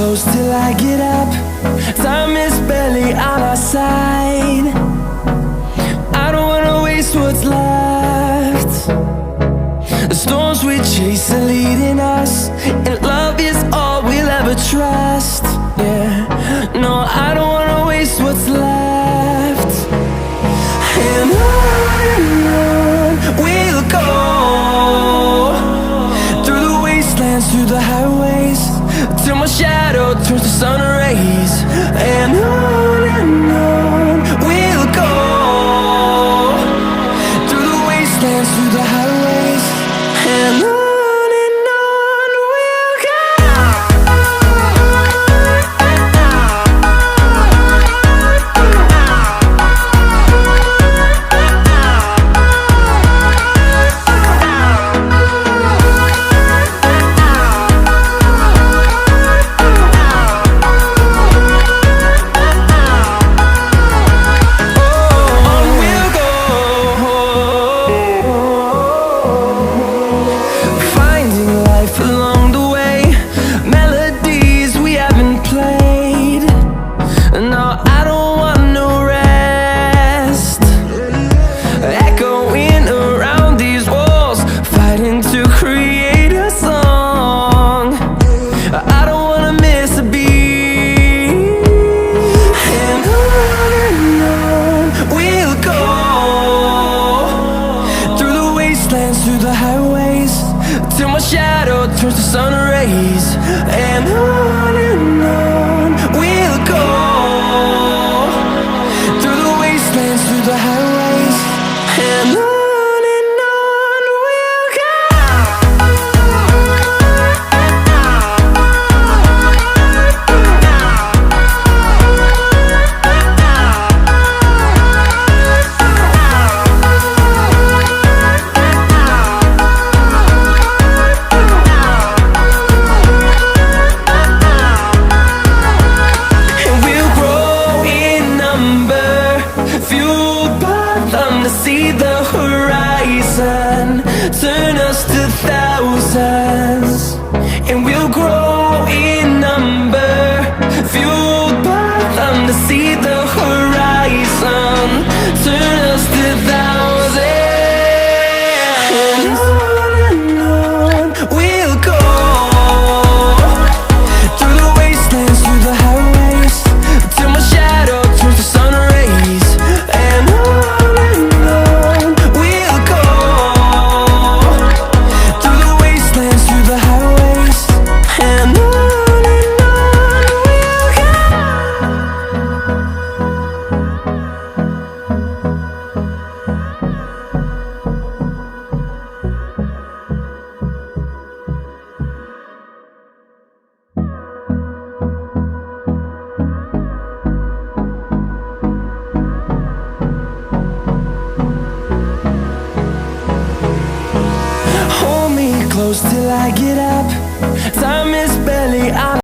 close till I get up. Time is barely on our side. I don't wanna waste what's left. The storms we chase are leading us, and love is all we'll ever trust. Yeah, no, I don't wanna waste what's left. And on we'll go, through the wastelands, through the highways, till my shadow turns to sun rays. And on we'll go, through the wastelands, through the highways, and on we'll go. Along the way, melodies we haven't played. No, I don't want no rest. Echoing around these walls, fighting to create a song. I don't wanna miss a beat. And on we'll go, through the wastelands, through the highways, till my shadow turns to sun rays. And on we'll go, through the wastelands, through the highways, and on we'll go. See the horizon turn us to thousands, and we'll grow in number, fueled by them. To see the horizon turn us to thousands, and on we'll go, through the wastelands, through the highways, till my shadow turns to sun rays. And close till I get up. Time is barely on